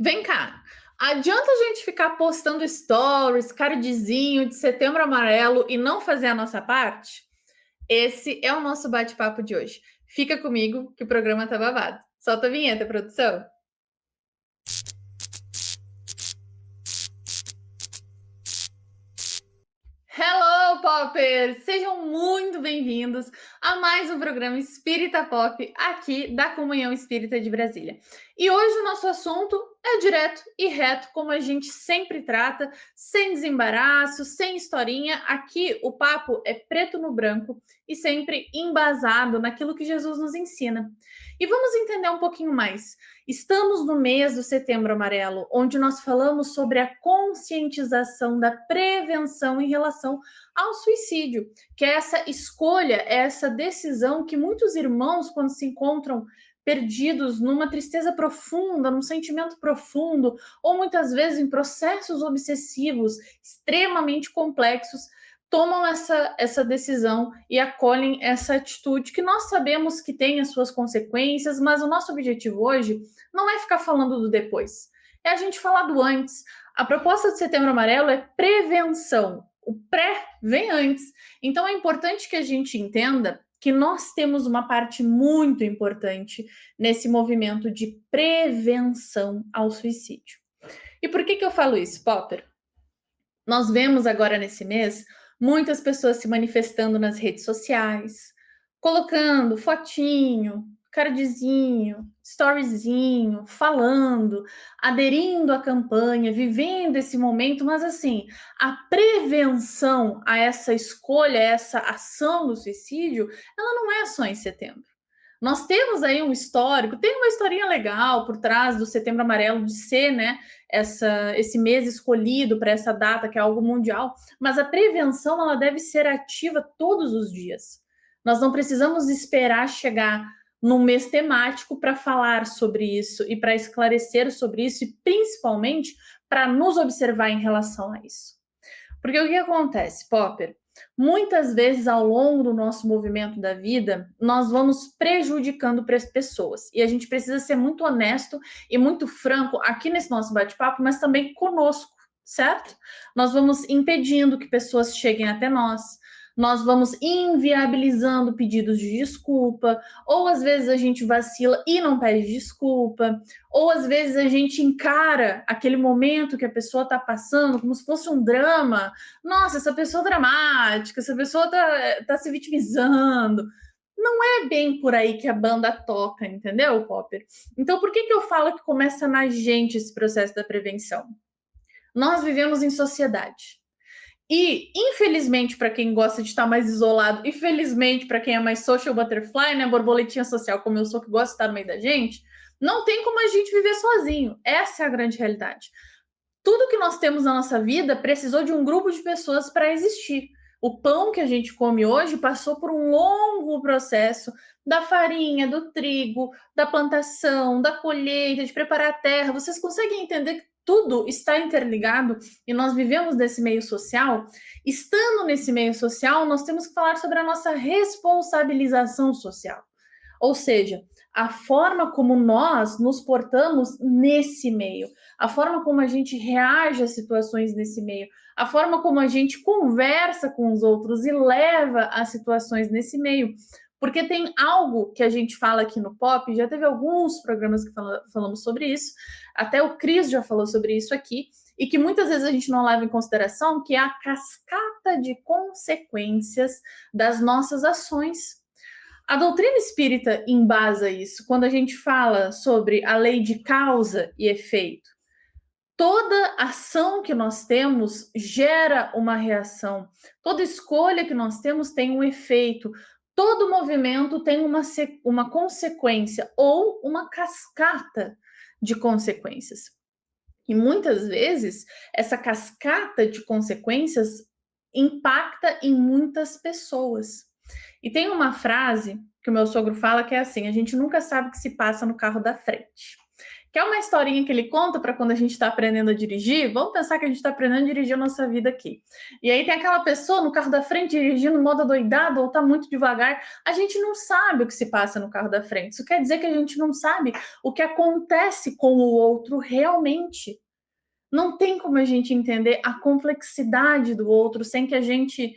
Vem cá, adianta a gente ficar postando stories, cardzinho de Setembro Amarelo e não fazer a nossa parte? Esse é o nosso bate-papo de hoje. Fica comigo que o programa tá babado. Solta a vinheta, produção. Hello, Poppers! Sejam muito bem-vindos a mais um programa Espírita Pop aqui da Comunhão Espírita de Brasília. E hoje o nosso assunto é direto e reto, como a gente sempre trata, sem desembaraço, sem historinha. Aqui o papo é preto no branco e sempre embasado naquilo que Jesus nos ensina. E vamos entender um pouquinho mais. Estamos no mês do Setembro Amarelo, onde nós falamos sobre a conscientização da prevenção em relação ao suicídio, que é essa escolha, essa decisão que muitos irmãos, quando se encontram perdidos numa tristeza profunda, num sentimento profundo, ou muitas vezes em processos obsessivos extremamente complexos, tomam essa decisão e acolhem essa atitude que nós sabemos que tem as suas consequências, mas o nosso objetivo hoje não é ficar falando do depois, é a gente falar do antes. A proposta do Setembro Amarelo é prevenção. O pré vem antes. Então é importante que a gente entenda que nós temos uma parte muito importante nesse movimento de prevenção ao suicídio. E por que eu falo isso, Popper? Nós vemos agora nesse mês muitas pessoas se manifestando nas redes sociais, colocando fotinho, cardzinho, storyzinho, falando, aderindo à campanha, vivendo esse momento, mas assim, a prevenção a essa escolha, a essa ação do suicídio, ela não é só em setembro. Nós temos aí um histórico, tem uma historinha legal por trás do Setembro Amarelo de ser, né, esse mês escolhido para essa data, que é algo mundial, mas a prevenção ela deve ser ativa todos os dias. Nós não precisamos esperar chegar num mês temático para falar sobre isso e para esclarecer sobre isso e principalmente para nos observar em relação a isso. Porque o que acontece, Popper? Muitas vezes ao longo do nosso movimento da vida, nós vamos prejudicando as pessoas. E a gente precisa ser muito honesto e muito franco aqui nesse nosso bate-papo, mas também conosco, certo? Nós vamos impedindo que pessoas cheguem até nós vamos inviabilizando pedidos de desculpa, ou às vezes a gente vacila e não pede desculpa, ou às vezes a gente encara aquele momento que a pessoa está passando como se fosse um drama. Nossa, essa pessoa é dramática, essa pessoa tá se vitimizando. Não é bem por aí que a banda toca, entendeu, Popper? Então, por que eu falo que começa na gente esse processo da prevenção? Nós vivemos em sociedade. E, infelizmente, para quem gosta de estar mais isolado, e felizmente para quem é mais social butterfly, né, borboletinha social, como eu sou, que gosta de estar no meio da gente, não tem como a gente viver sozinho. Essa é a grande realidade. Tudo que nós temos na nossa vida precisou de um grupo de pessoas para existir. O pão que a gente come hoje passou por um longo processo da farinha, do trigo, da plantação, da colheita, de preparar a terra. Vocês conseguem entender que tudo está interligado e nós vivemos nesse meio social? Estando nesse meio social, nós temos que falar sobre a nossa responsabilização social. Ou seja, a forma como nós nos portamos nesse meio, a forma como a gente reage às situações nesse meio, a forma como a gente conversa com os outros e leva as situações nesse meio. Porque tem algo que a gente fala aqui no Pop, já teve alguns programas que falamos sobre isso, até o Cris já falou sobre isso aqui, e que muitas vezes a gente não leva em consideração, que é a cascata de consequências das nossas ações. A doutrina espírita embasa isso quando a gente fala sobre a lei de causa e efeito. Toda ação que nós temos gera uma reação. Toda escolha que nós temos tem um efeito. Todo movimento tem uma consequência ou uma cascata de consequências. E muitas vezes essa cascata de consequências impacta em muitas pessoas. E tem uma frase que o meu sogro fala que é assim: a gente nunca sabe o que se passa no carro da frente. Que é uma historinha que ele conta para quando a gente está aprendendo a dirigir. Vamos pensar que a gente está aprendendo a dirigir a nossa vida aqui. E aí tem aquela pessoa no carro da frente dirigindo modo adoidado ou está muito devagar. A gente não sabe o que se passa no carro da frente. Isso quer dizer que a gente não sabe o que acontece com o outro realmente. Não tem como a gente entender a complexidade do outro sem que a gente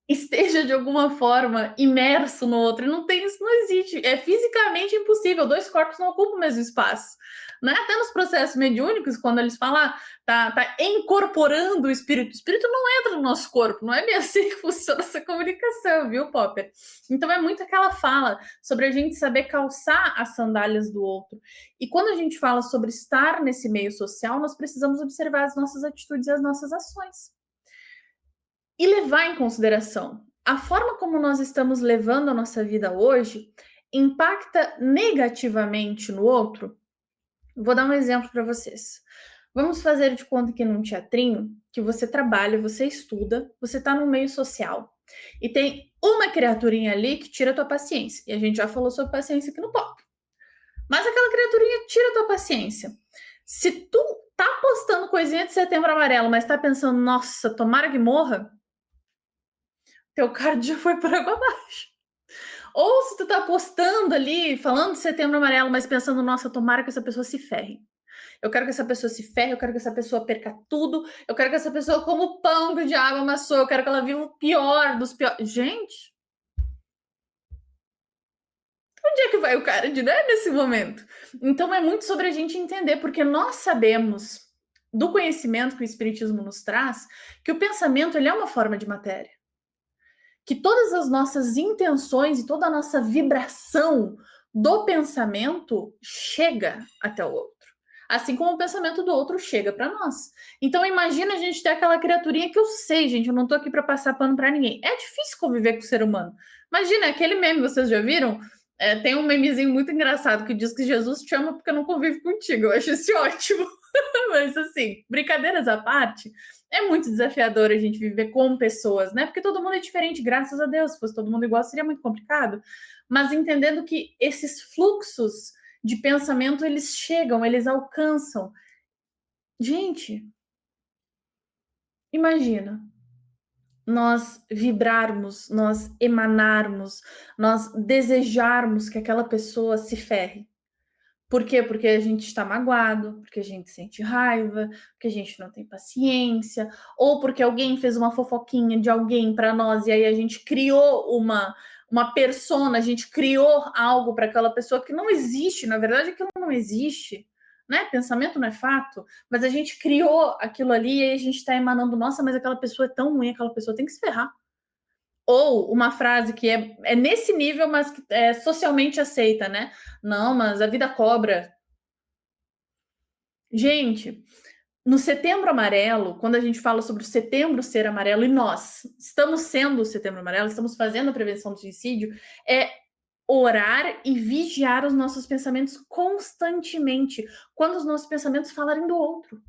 esteja de alguma forma imerso no outro. Não tem isso, não existe. É fisicamente impossível. Dois corpos não ocupam o mesmo espaço. Né? Até nos processos mediúnicos, quando eles falam, tá incorporando o espírito não entra no nosso corpo. Não é bem assim que funciona essa comunicação, viu, Popper? Então é muito aquela fala sobre a gente saber calçar as sandálias do outro. E quando a gente fala sobre estar nesse meio social, nós precisamos observar as nossas atitudes e as nossas ações. E levar em consideração a forma como nós estamos levando a nossa vida hoje impacta negativamente no outro. Vou dar um exemplo para vocês. Vamos fazer de conta que num teatrinho, que você trabalha, você estuda, você está no meio social e tem uma criaturinha ali que tira a tua paciência. E a gente já falou sobre paciência aqui no pop. Mas aquela criaturinha tira a tua paciência. Se tu tá postando coisinha de Setembro Amarelo, mas tá pensando, nossa, tomara que morra, teu card já foi por água abaixo. Ou se tu tá postando ali, falando de Setembro Amarelo, mas pensando, nossa, tomara que essa pessoa se ferre. Eu quero que essa pessoa se ferre, eu quero que essa pessoa perca tudo, eu quero que essa pessoa coma o pão que o diabo amassou, eu quero que ela viva o pior dos piores. Gente, onde é que vai o card, né, nesse momento? Então é muito sobre a gente entender, porque nós sabemos, do conhecimento que o Espiritismo nos traz, que o pensamento ele é uma forma de matéria. Que todas as nossas intenções e toda a nossa vibração do pensamento chega até o outro. Assim como o pensamento do outro chega para nós. Então imagina a gente ter aquela criaturinha que eu sei, gente, eu não tô aqui para passar pano para ninguém. É difícil conviver com o ser humano. Imagina aquele meme, vocês já viram? Tem um memezinho muito engraçado que diz que Jesus te ama porque não convive contigo. Eu acho isso ótimo. Mas assim, brincadeiras à parte, é muito desafiador a gente viver com pessoas, né? Porque todo mundo é diferente, graças a Deus. Se fosse todo mundo igual, seria muito complicado. Mas entendendo que esses fluxos de pensamento, eles chegam, eles alcançam. Gente, imagina nós vibrarmos, nós emanarmos, nós desejarmos que aquela pessoa se ferre. Por quê? Porque a gente está magoado, porque a gente sente raiva, porque a gente não tem paciência, ou porque alguém fez uma fofoquinha de alguém para nós e aí a gente criou uma persona, a gente criou algo para aquela pessoa que não existe, na verdade aquilo não existe, né? Pensamento não é fato, mas a gente criou aquilo ali e aí a gente está emanando, nossa, mas aquela pessoa é tão ruim, aquela pessoa tem que se ferrar. Ou uma frase que é nesse nível, mas que é socialmente aceita, né? Não, mas a vida cobra. Gente, no Setembro Amarelo, quando a gente fala sobre o setembro ser amarelo, e nós estamos sendo o Setembro Amarelo, estamos fazendo a prevenção do suicídio, é orar e vigiar os nossos pensamentos constantemente, quando os nossos pensamentos falarem do outro.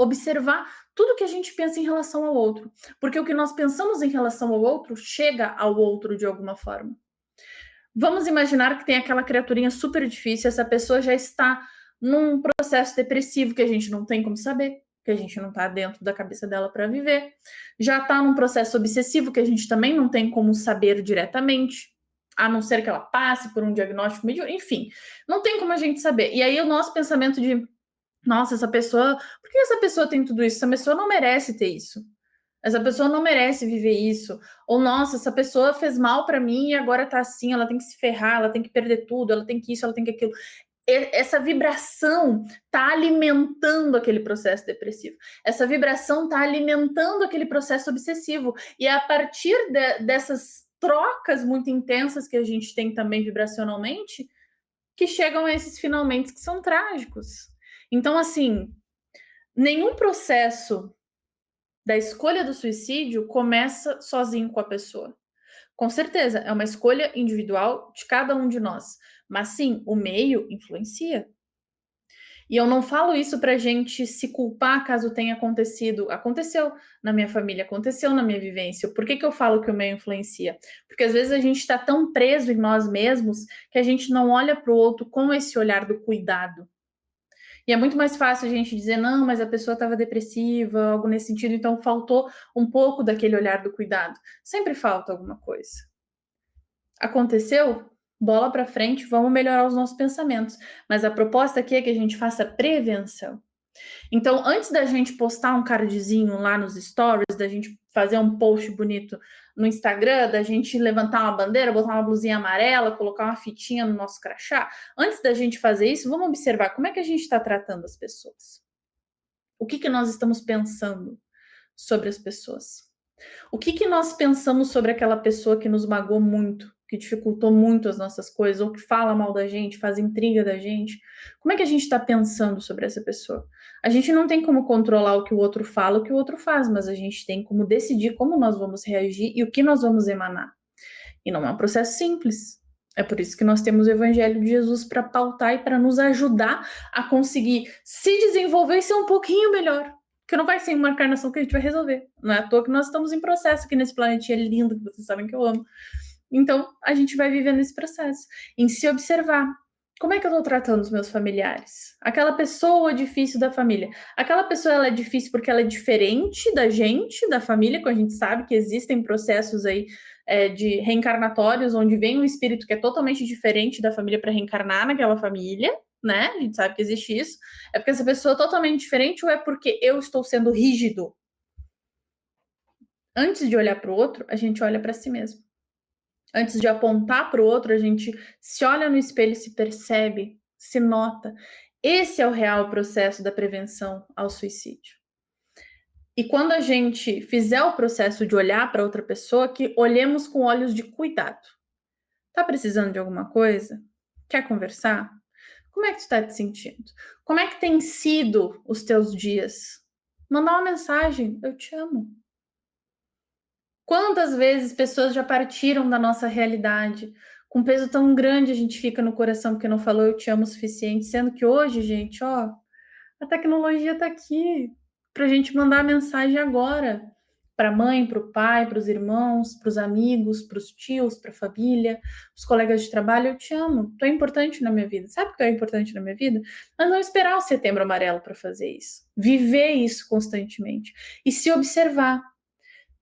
Observar tudo que a gente pensa em relação ao outro, porque o que nós pensamos em relação ao outro chega ao outro de alguma forma. Vamos imaginar que tem aquela criaturinha super difícil, essa pessoa já está num processo depressivo que a gente não tem como saber, que a gente não está dentro da cabeça dela para viver, já está num processo obsessivo que a gente também não tem como saber diretamente, a não ser que ela passe por um diagnóstico medíocre, enfim, não tem como a gente saber. E aí o nosso pensamento de nossa, essa pessoa, por que essa pessoa tem tudo isso? Essa pessoa não merece ter isso. Essa pessoa não merece viver isso. Ou, nossa, essa pessoa fez mal para mim e agora tá assim, ela tem que se ferrar, ela tem que perder tudo, ela tem que isso, ela tem que aquilo. Essa vibração tá alimentando aquele processo depressivo. Essa vibração tá alimentando aquele processo obsessivo. E é a partir dessas trocas muito intensas que a gente tem também vibracionalmente que chegam a esses finalmente que são trágicos. Então, assim, nenhum processo da escolha do suicídio começa sozinho com a pessoa. Com certeza, é uma escolha individual de cada um de nós. Mas sim, o meio influencia. E eu não falo isso pra gente se culpar caso tenha acontecido. Aconteceu na minha família, aconteceu na minha vivência. Por que que eu falo que o meio influencia? Porque às vezes a gente está tão preso em nós mesmos que a gente não olha para o outro com esse olhar do cuidado. E é muito mais fácil a gente dizer, não, mas a pessoa estava depressiva, algo nesse sentido, então faltou um pouco daquele olhar do cuidado. Sempre falta alguma coisa. Aconteceu? Bola para frente, vamos melhorar os nossos pensamentos. Mas a proposta aqui é que a gente faça prevenção. Então, antes da gente postar um cardzinho lá nos stories, da gente fazer um post bonito no Instagram, da gente levantar uma bandeira, botar uma blusinha amarela, colocar uma fitinha no nosso crachá, antes da gente fazer isso, vamos observar como é que a gente está tratando as pessoas. O que nós estamos pensando sobre as pessoas? O que nós pensamos sobre aquela pessoa que nos magoou muito, que dificultou muito as nossas coisas, ou que fala mal da gente, faz intriga da gente? Como é que a gente está pensando sobre essa pessoa? A gente não tem como controlar o que o outro fala, o que o outro faz, mas a gente tem como decidir como nós vamos reagir e o que nós vamos emanar. E não é um processo simples. É por isso que nós temos o Evangelho de Jesus para pautar e para nos ajudar a conseguir se desenvolver e ser um pouquinho melhor. Porque não vai ser uma encarnação que a gente vai resolver. Não é à toa que nós estamos em processo aqui nesse planetinha lindo que vocês sabem que eu amo. Então, a gente vai vivendo esse processo, em se observar. Como é que eu estou tratando os meus familiares? Aquela pessoa difícil da família. Aquela pessoa ela é difícil porque ela é diferente da gente, da família, que a gente sabe que existem processos aí de reencarnatórios, onde vem um espírito que é totalmente diferente da família para reencarnar naquela família, né? A gente sabe que existe isso. É porque essa pessoa é totalmente diferente ou é porque eu estou sendo rígido? Antes de olhar para o outro, a gente olha para si mesmo. Antes de apontar para o outro, a gente se olha no espelho e se percebe, se nota. Esse é o real processo da prevenção ao suicídio. E quando a gente fizer o processo de olhar para outra pessoa, que olhemos com olhos de cuidado. Tá precisando de alguma coisa? Quer conversar? Como é que tu tá te sentindo? Como é que tem sido os teus dias? Mandar uma mensagem, eu te amo. Quantas vezes pessoas já partiram da nossa realidade? Com um peso tão grande a gente fica no coração porque não falou eu te amo o suficiente, sendo que hoje, gente, ó, a tecnologia tá aqui pra gente mandar a mensagem agora. Para a mãe, para o pai, para os irmãos, para os amigos, para os tios, para a família, os colegas de trabalho, eu te amo, tu é importante na minha vida. Sabe que tu é importante na minha vida? Mas não esperar o Setembro Amarelo para fazer isso. Viver isso constantemente e se observar.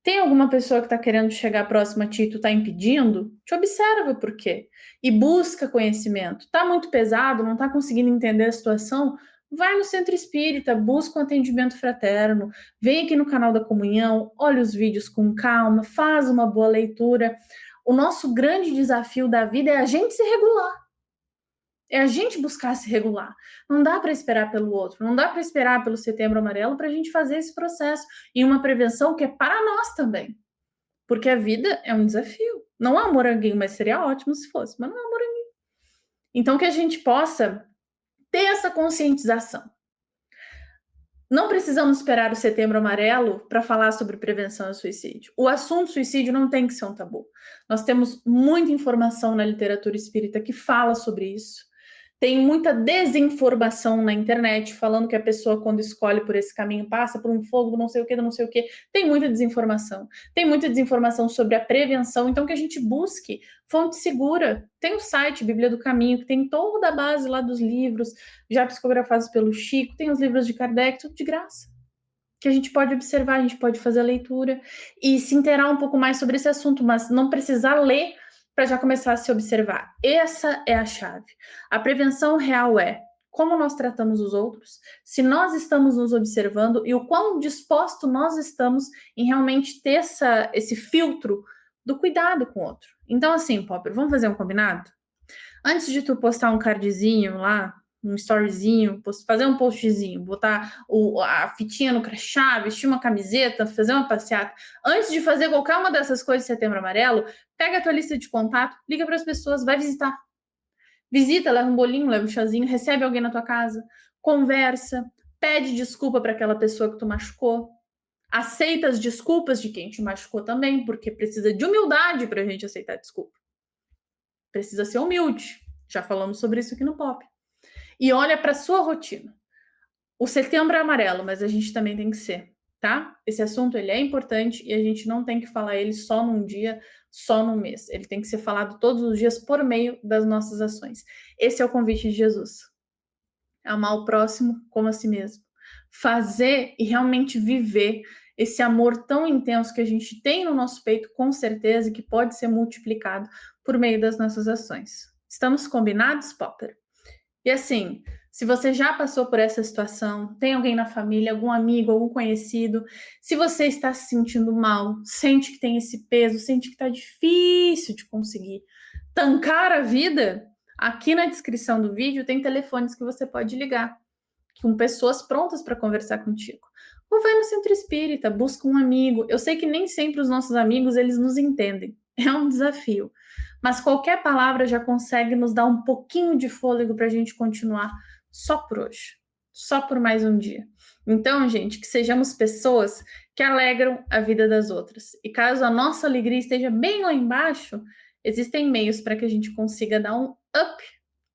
Tem alguma pessoa que está querendo chegar próxima a ti e tu está impedindo? Te observa por quê. E busca conhecimento. Está muito pesado, não está conseguindo entender a situação? Vai no centro espírita, busca um atendimento fraterno, vem aqui no canal da comunhão, olha os vídeos com calma, faz uma boa leitura. O nosso grande desafio da vida é a gente se regular. É a gente buscar se regular. Não dá para esperar pelo outro, não dá para esperar pelo Setembro Amarelo para a gente fazer esse processo. E uma prevenção que é para nós também. Porque a vida é um desafio. Não há moranguinho, mas seria ótimo se fosse, mas não há moranguinho. Então que a gente possa ter essa conscientização. Não precisamos esperar o Setembro Amarelo para falar sobre prevenção ao suicídio. O assunto suicídio não tem que ser um tabu. Nós temos muita informação na literatura espírita que fala sobre isso. Tem muita desinformação na internet falando que a pessoa, quando escolhe por esse caminho, passa por um fogo, não sei o que, não sei o que. Tem muita desinformação. Tem muita desinformação sobre a prevenção. Então, que a gente busque fonte segura. Tem o site Bíblia do Caminho, que tem toda a base lá dos livros, já psicografados pelo Chico. Tem os livros de Kardec, tudo de graça. Que a gente pode observar, a gente pode fazer a leitura e se inteirar um pouco mais sobre esse assunto, mas não precisar ler para já começar a se observar. Essa é a chave. A prevenção real é como nós tratamos os outros, se nós estamos nos observando e o quão disposto nós estamos em realmente ter esse filtro do cuidado com o outro. Então, assim, Popper, vamos fazer um combinado? Antes de tu postar um cardzinho lá, um storyzinho, fazer um postzinho, botar a fitinha no crachá, vestir uma camiseta, fazer uma passeata. Antes de fazer qualquer uma dessas coisas de Setembro Amarelo, pega a tua lista de contato, liga para as pessoas, vai visitar. Visita, leva um bolinho, leva um chazinho, recebe alguém na tua casa, conversa, pede desculpa para aquela pessoa que tu machucou. Aceita as desculpas de quem te machucou também, porque precisa de humildade para a gente aceitar desculpa. Precisa ser humilde. Já falamos sobre isso aqui no Pop. E olha para sua rotina. O Setembro é amarelo, mas a gente também tem que ser, tá? Esse assunto ele é importante e a gente não tem que falar ele só num dia, só num mês. Ele tem que ser falado todos os dias por meio das nossas ações. Esse é o convite de Jesus. é amar o próximo como a si mesmo. Fazer e realmente viver esse amor tão intenso que a gente tem no nosso peito, com certeza, e que pode ser multiplicado por meio das nossas ações. Estamos combinados, Popper? E assim, se você já passou por essa situação, tem alguém na família, algum amigo, algum conhecido, se você está se sentindo mal, sente que tem esse peso, sente que está difícil de conseguir tancar a vida, aqui na descrição do vídeo tem telefones que você pode ligar, com pessoas prontas para conversar contigo. Ou vai no centro espírita, busca um amigo. Eu sei que nem sempre os nossos amigos eles nos entendem. É um desafio. Mas qualquer palavra já consegue nos dar um pouquinho de fôlego para a gente continuar só por hoje, só por mais um dia. Então, gente, que sejamos pessoas que alegram a vida das outras. E caso a nossa alegria esteja bem lá embaixo, existem meios para que a gente consiga dar um up,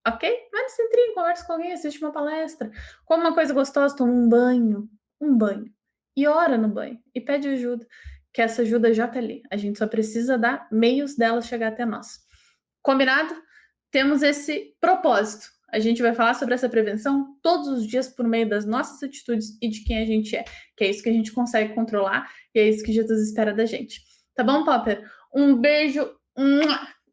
ok? Vai no centrinho, conversa com alguém, assiste uma palestra, come uma coisa gostosa, toma um banho. E ora no banho, e pede ajuda, que essa ajuda já tá ali. A gente só precisa dar meios dela chegar até nós. Combinado? Temos esse propósito. A gente vai falar sobre essa prevenção todos os dias por meio das nossas atitudes e de quem a gente é, que é isso que a gente consegue controlar e é isso que Jesus espera da gente. Tá bom, Popper? Um beijo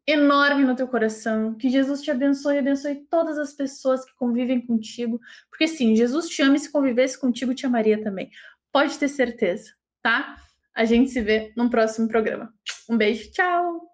enorme no teu coração, que Jesus te abençoe e abençoe todas as pessoas que convivem contigo, porque sim, Jesus te ama e se convivesse contigo te amaria também. Pode ter certeza, tá? A gente se vê no próximo programa. Um beijo, tchau!